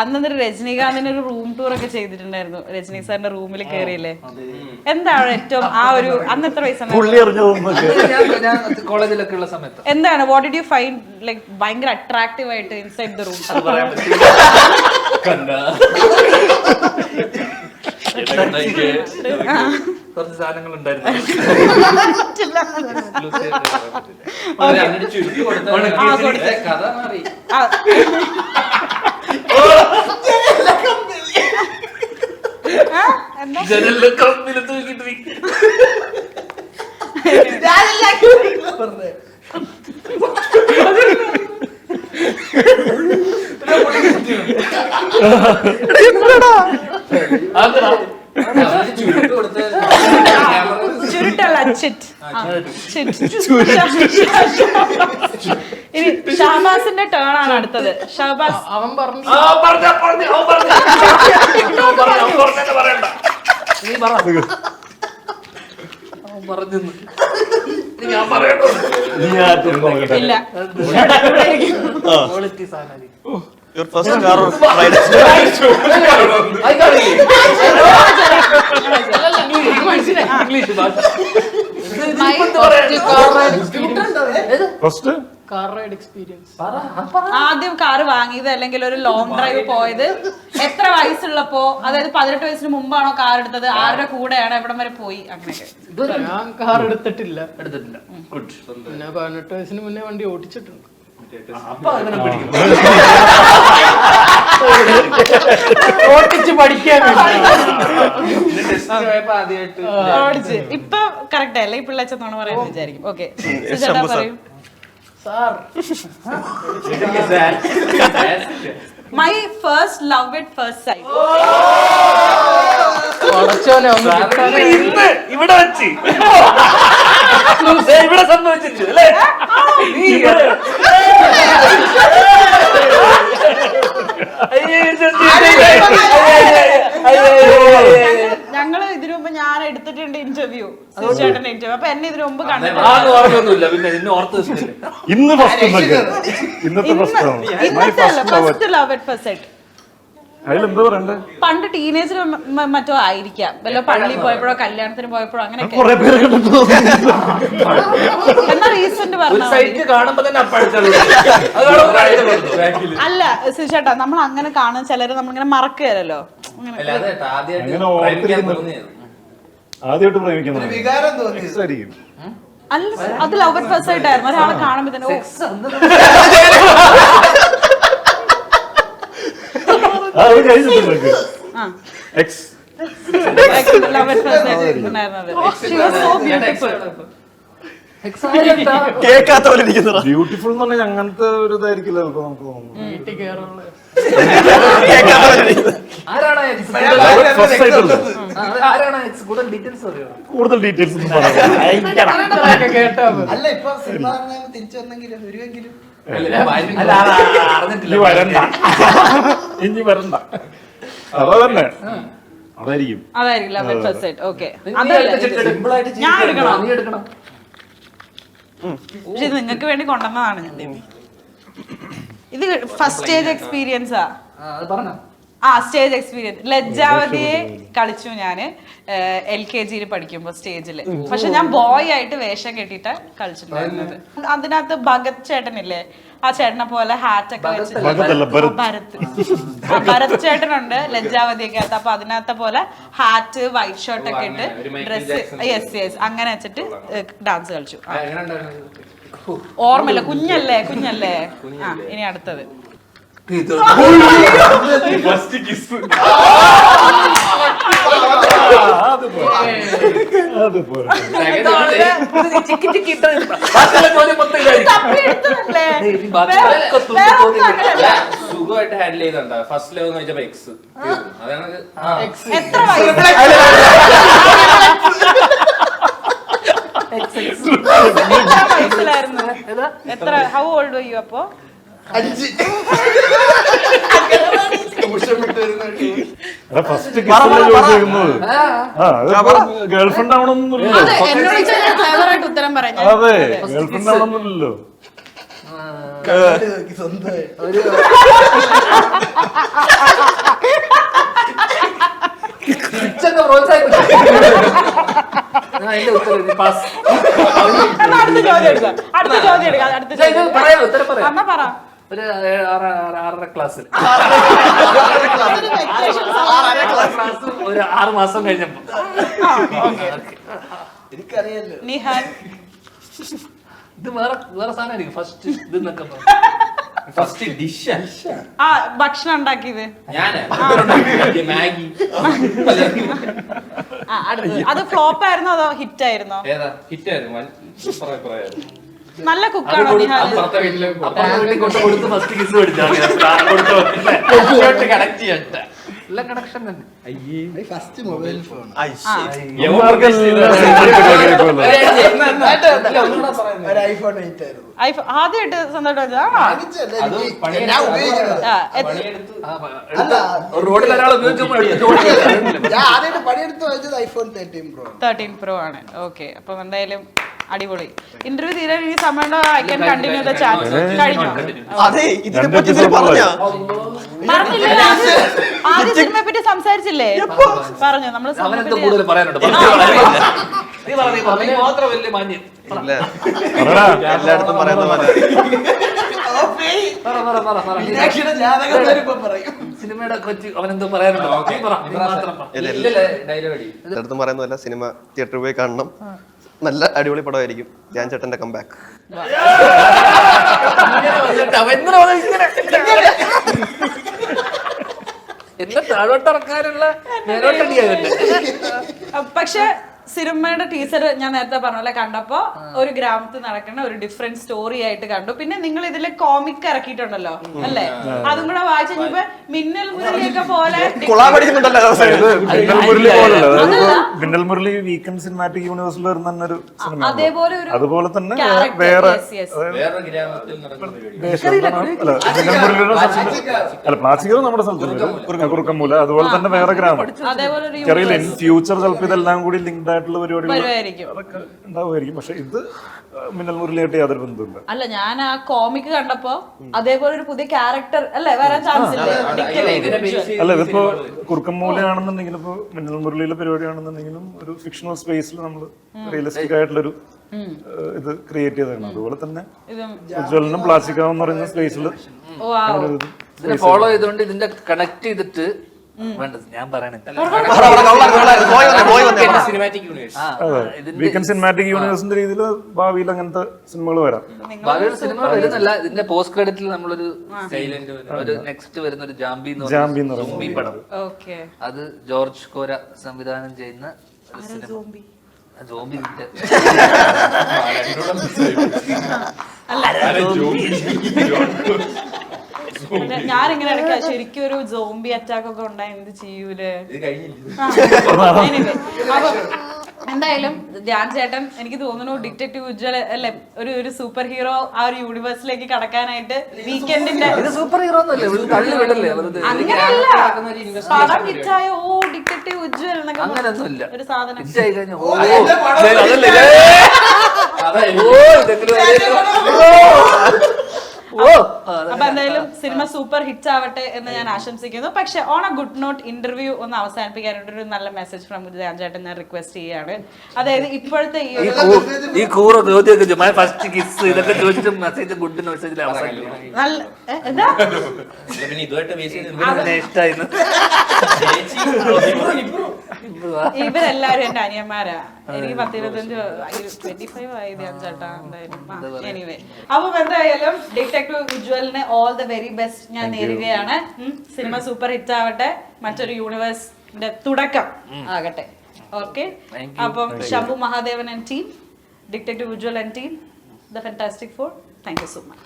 അന്നൊരു രജനീകാന്തിന് ഒരു room tour ഒക്കെ ചെയ്തിട്ടുണ്ടായിരുന്നു. രജനി സാറിന്റെ റൂമിൽ കയറിയില്ലേ? എന്താണ് ഏറ്റവും ആ ഒരു അന്ന് എത്ര വയസ്സാണ് കോളേജിലൊക്കെ ഉള്ള സമയത്ത് എന്താണ് what did you find like ഭയങ്കര അട്രാക്റ്റീവ് ആയിട്ട് ഇൻസൈഡ് ദ റൂം? കുറച്ച് സാധനങ്ങൾ ഉണ്ടായിരുന്നു. കഥ മാറി. ജനലിലെ കമ്പിൽ തൂക്കിട്ട് ചുരുട്ടല്ല ഇനി ഷഹബാസിന്റെ ടേൺ ആണ് അടുത്തത്. ഷഹബാസ് അവൻ പറഞ്ഞു ഇല്ല. ക്വാളിറ്റി സാധനം. Your first car ride. English ഭാഷ. First ആദ്യം കാറ് വാങ്ങിയത് അല്ലെങ്കിൽ ഒരു ലോങ് ഡ്രൈവ് പോയത് എത്ര വയസ്സുള്ളപ്പോ, അതായത് 18 വയസ്സിന് മുമ്പാണോ കാർ എടുത്തത്, ആരുടെ കൂടെയാണ്, എവിടം വരെ പോയി, അങ്ങനെയൊക്കെ? ഞാൻ കാർ എടുത്തിട്ടില്ല. ഗുഡ്. പിന്നെ 18 വയസ്സിന് മുന്നേ വണ്ടി ഓടിച്ചിട്ടുണ്ട്. ഓടിച്ച് പഠിക്കാൻ ഓടിച്ച് ഇപ്പൊ കറക്റ്റ് അല്ലേ? ഈ പിള്ളേച്ചെന്നാണ് പറയുന്നത് വിചാരിക്കും. ഓക്കെ, സുജാത പറയൂ. My first love at first site. ഇവിടെ വെച്ച് ഇവിടെ സംഭവിച്ചിട്ടുണ്ട് അല്ലേ? ഞങ്ങള് ഇതിനു മുമ്പ് ഞാൻ എടുത്തിട്ടുണ്ട് ഇന്റർവ്യൂ, ചേട്ടന്റെ ഇന്റർവ്യൂ. അപ്പൊ എന്നെ ഇതിനു മുമ്പ് കണ്ടിട്ടില്ല. ഇന്ന് ഫസ്റ്റ് ഇന്നത്തെ first love at first site. അതിലെന്താ പറയണ്ടേ? പണ്ട് ടീനേജിൽ മറ്റോ ആയിരിക്കാം, വല്ല പള്ളിയിൽ പോയപ്പോഴോ കല്യാണത്തിന് പോയപ്പോഴോ അങ്ങനെയൊക്കെ. എന്നാ റീസെന്റ് പറഞ്ഞു അല്ല സുചേട്ടാ, നമ്മൾ അങ്ങനെ കാണുന്ന ചിലര് നമ്മളിങ്ങനെ മറക്കുകയല്ലോ. ആദ്യമായിട്ട് പ്രേമിക്കുന്നതായിരിക്കും. അല്ല, അത് ലവ് അറ്റ് ഫസ്റ്റ് സൈറ്റ് ആയിരുന്നു. ഒരാളെ കാണുമ്പോ തന്നെ ബ്യൂട്ടിഫുൾ എന്ന് പറഞ്ഞാൽ അങ്ങനത്തെ ഒരു ഇതായിരിക്കില്ല നമുക്ക് തോന്നുന്നു. കൂടുതൽ ഡീറ്റെയിൽസ് ഒന്നും ഇനി വരണ്ട. അതന്നെ അതായിരിക്കും love at first sight. Okay, ഞാൻ എടുക്കണം. പക്ഷെ ഇത് നിങ്ങൾക്ക് വേണ്ടി കൊണ്ടുവന്നതാണ് ഞാൻ. ഇത് ഫസ്റ്റ് സ്റ്റേജ് എക്സ്പീരിയൻസാ. Stage experience. ലജ്ജാവതിയെ കളിച്ചു ഞാന് LKG പഠിക്കുമ്പോ സ്റ്റേജില്. പക്ഷെ ഞാൻ ബോയ് ആയിട്ട് വേഷം കെട്ടിട്ട് കളിച്ചിട്ടുണ്ടായിരുന്നത്. അതിനകത്ത് ഭഗത് ചേട്ടനില്ലേ, ആ ചേട്ടനെ പോലെ ഹാറ്റ് ഒക്കെ വെച്ച് ഭരത് ചേട്ടനുണ്ട് ലജ്ജാവതിയൊക്കെ അകത്ത്. അപ്പൊ അതിനകത്തെ പോലെ ഹാറ്റ്, വൈറ്റ് ഷർട്ട് ഒക്കെ ഇട്ട് ഡ്രസ്, യെസ് അങ്ങനെ വെച്ചിട്ട് ഡാൻസ് കളിച്ചു. ഓർമ്മയില്ല, കുഞ്ഞല്ലേ. ഇനി അടുത്തത് സുഖമായിട്ട് ഹാൻഡിൽ ചെയ്യുന്നുണ്ടോ? ഫസ്റ്റ് ലവ് എന്ന് വെച്ചപ്പോ എക്സ് എത്ര വയസ്സിലായിരുന്നു? എത്ര ഹൗ ഓൾഡ് വർ യു അപ്പോ? 5. ഫസ്റ്റ് ഗേൾഫ്രണ്ട് ആവണമെന്നില്ലല്ലോ. എന്നോട് ക്ലെവറായിട്ട് ഉത്തരം പറയാം. അതെ, ഗേൾഫ്രണ്ട് ആവണമെന്നില്ലല്ലോ. ഒരു എന്റെ ഉത്തരം പാസ്. എന്നാ അടുത്ത ചോദ്യം എടുക്കാം. അടുത്ത ചോദ്യം എടുക്കാം. അടുത്ത ഇത് ചോദ്യം. പറയാം, ഉത്തരം പറയാം. എന്നാ പറ. ഒരു 6 ക്ലാസ്സിൽ ഒരു 6 മാസം കഴിഞ്ഞപ്പോ. എനിക്കറിയാലോ. നിഹാൽ. ഇത് വേറെ സാധനമായിരിക്കും. ഫസ്റ്റ് ഇത് എന്നൊക്കെ ഫസ്റ്റ് ഡിഷ് ആ ഭക്ഷണം ഉണ്ടാക്കിയത്. മാഗി. ആ അടുത്തത്. അത് ഫ്ലോപ്പ് ആയിരുന്നോ അതോ ഹിറ്റ് ആയിരുന്നോ? ഏതാ ഹിറ്റ് ആയിരുന്നു. സൂപ്പർ അഭിപ്രായമായിരുന്നു. നല്ല കുക്കാണോ നിഹാൽ? കൊടുത്ത് ഫസ്റ്റ് കിസ് മേടിച്ചാൽ കണക്ട് ചെയ്യട്ടെ. എല്ലാ കണക്ഷൻ തന്നെ. First mobile phone. ഒരു ഐഫോൺ 8 ആയിരുന്നു. ആദ്യമായിട്ട് സ്വന്തമായിട്ട് വാങ്ങിച്ചതല്ല, ഞാൻ ഉപയോഗിക്കുന്നത്. റോഡിൽ ഒരാൾ ഉപയോഗിച്ചപ്പോൾ ഞാൻ ആദ്യമായിട്ട് പണിയെടുത്ത് വാങ്ങിച്ചത് ഐഫോൺ 13 Pro. 13 Pro ആണ്. ഓക്കെ, അപ്പം എന്തായാലും അടിപൊളി. ഇന്റർവ്യൂ തീരെ ഈ സമയം I can continue the chat. കഴിഞ്ഞോ? അതെ ഇതിനെ പറ്റി പറഞ്ഞ പറഞ്ഞില്ലേ? ആദ്യ സിനിമയെ പറ്റി സംസാരിച്ചില്ലേ? പറഞ്ഞു. നമ്മള് അവനെന്തോ കൂടുതൽ പറയാനുണ്ട്. നീ മാത്രം വലിയ മാന്യം. എല്ലായിടത്തും പറയുന്ന പോലെ മീനാക്ഷിയുടെ ജാതകം വരുമ്പോ പറയും. സിനിമയുടെ കൊച്ചി അവനെന്തോ പറയാനുണ്ടോ? ഡയലോഗ് എല്ലായിടത്തും പറയുന്നതല്ല. സിനിമ തിയേറ്ററിൽ പോയി കാണണം. നല്ല അടിപൊളി പടമായിരിക്കും. ധ്യാൻ ചേട്ടന്റെ കംബാക്ക്. എന്നെ താഴോട്ടിറക്കാനുള്ള മേലോട്ടടിയാകട്ടെ. പക്ഷെ സിനിമയുടെ ടീച്ചർ ഞാൻ നേരത്തെ പറഞ്ഞ കണ്ടപ്പോ ഒരു ഗ്രാമത്തിൽ നടക്കുന്ന ഒരു ഡിഫറെന്റ് സ്റ്റോറി ആയിട്ട് കണ്ടു. പിന്നെ നിങ്ങൾ ഇതില് കോമിക് ഇറക്കിയിട്ടുണ്ടല്ലോ അല്ലേ? അതും കൂടെ വായിച്ചു കഴിഞ്ഞപ്പോ മിന്നൽ മുരളിയൊക്കെ പോലെ മിന്നൽ മുരളി വീക്കെൻഡ് സിനിമാറ്റിക് യൂണിവേഴ്സിൽ വരുന്ന ഒരു സിനിമ. അതേപോലെ ഒരു അതുപോലെ തന്നെ character. വേറെ വേറെ ഗ്രാമത്തിൽ നടക്കുന്ന മിന്നൽ മുരളിയുടെ അല്ല പ്ലാസ്റ്റിക്കോ നമ്മുടെ സ്ഥലത്ത് കുറുക്കമ്മൂല. അതുപോലെ തന്നെ വേറെ ഗ്രാമം. അതേപോലെ ഒരു ചെറിയ ഫ്യൂച്ചർ ചിലപ്പോൾ ഇതെല്ലാം കൂടി ലിങ്ക്ഡ് ആയിട്ടുള്ള പരിപാടികൾ വരുമായിരിക്കും. അതൊക്കെ ഉണ്ടാവുമായിരിക്കും. പക്ഷെ ഇത് മിന്നൽ മുരളിയായിട്ട് യാതൊരു ബന്ധമില്ല. അല്ല, ഞാൻ ആ കോമിക് കണ്ടപ്പോ അതേപോലെ ഒരു പുതിയ ക്യാരക്ടർ അല്ലേ വരാൻ ചാൻസ് ഇല്ലേ? അല്ല ഇതിപ്പോ കുറുക്കമ്മൂലയാണെന്നുണ്ടെങ്കിലും ഇപ്പൊ മിന്നൽ മുരളിയിലെ പരിപാടിയാണെന്നുണ്ടെങ്കിലും ഒരു ഫിക്ഷണൽ സ്പേസിൽ നമ്മൾ റിയലിസ്റ്റിക് ആയിട്ടുള്ളൊരു ഇത് ക്രിയേറ്റ് ചെയ്തതാണ്. അതുപോലെ തന്നെ ഉജ്വലനും പ്ലാസ്റ്റിക്കാവ് എന്ന് പറയുന്ന സ്പേസിൽ ഇതിനെ ഫോളോ ചെയ്തുകൊണ്ട് ഇതിന്റെ കണക്ട് ചെയ്തിട്ട് വേണ്ടത് ഞാൻ സിനിമാറ്റിക് വീക്കെൻഡ് സിനിമാറ്റിക് യൂണിവേഴ്സിന്റെ രീതിയിൽ ഭാവിയിൽ അങ്ങനത്തെ സിനിമകൾ വരാം. ഭാവിയുടെ സിനിമ വരുന്നല്ല. ഇതിന്റെ പോസ്റ്റ് ക്രെഡിറ്റിൽ നമ്മളൊരു സൈലന്റ് ഒരു നെക്സ്റ്റ് വരുന്ന ഒരു ജാംബി എന്ന് പറയുന്ന പടം. അത് ജോർജ് കോര സംവിധാനം ചെയ്യുന്ന ഒരു സിനിമ. ജോംബി ഞാനിങ്ങനെ ഇടയ്ക്ക് ശരിക്കും ഒരു സോംബി അറ്റാക്ക് ഒക്കെ ഉണ്ടായി എന്ത് ചെയ്യൂലേ? അപ്പൊ എന്തായാലും ധ്യാൻ ചേട്ടൻ എനിക്ക് തോന്നുന്നു ഡിറ്റക്റ്റീവ് ഉജ്വല അല്ലെ ഒരു സൂപ്പർ ഹീറോ ആ ഒരു യൂണിവേഴ്സിലേക്ക് കടക്കാനായിട്ട് വീക്കെൻഡിന്റെ സൂപ്പർ ഹീറോ അങ്ങനെയല്ല പടം ഹിറ്റായ ഓ ഡിറ്റക്റ്റീവ് ഉജ്വൽ എന്നൊക്കെ ഒരു സാധനം. അപ്പൊ എന്തായാലും സിനിമ സൂപ്പർ ഹിറ്റ് ആവട്ടെ എന്ന് ഞാൻ ആശംസിക്കുന്നു. പക്ഷെ on a good note interview ഒന്ന് അവസാനിപ്പിക്കാനായിട്ട് ഒരു നല്ല മെസ്സേജ് ഫ്രം ധ്യാൻ ചേട്ടൻ ഞാൻ റിക്വസ്റ്റ് ചെയ്യാണ്. അതായത് ഇപ്പോഴത്തെ ഈ കൂറ ചോദ്യമൊക്കെ ഫസ്റ്റ് കിസ് ഇതൊക്കെ ചോദിച്ചിട്ട് മെസ്സേജ് ഗുഡ് മെസ്സേജിൽ നല്ല എന്താ ഇവരെല്ലാരും എന്റെ അനിയന്മാരാ. എനിക്ക് 25 ആയി ധ്യാൻ ചേട്ടാ. എന്തായാലും എനിവേ അപ്പൊ എന്തായാലും ഡിറ്റക്റ്റീവ് ഉജ്വലിന് ഓൾ ദ വെരി ബെസ്റ്റ് ഞാൻ നേരുകയാണ്. സിനിമ സൂപ്പർ ഹിറ്റ് ആവട്ടെ. മറ്റൊരു യൂണിവേഴ്സിന്റെ തുടക്കം ആകട്ടെ. ഓക്കെ, അപ്പം Shambhu Mahadevan and team, detective Ujwal and team, the fantastic four, thank you so much.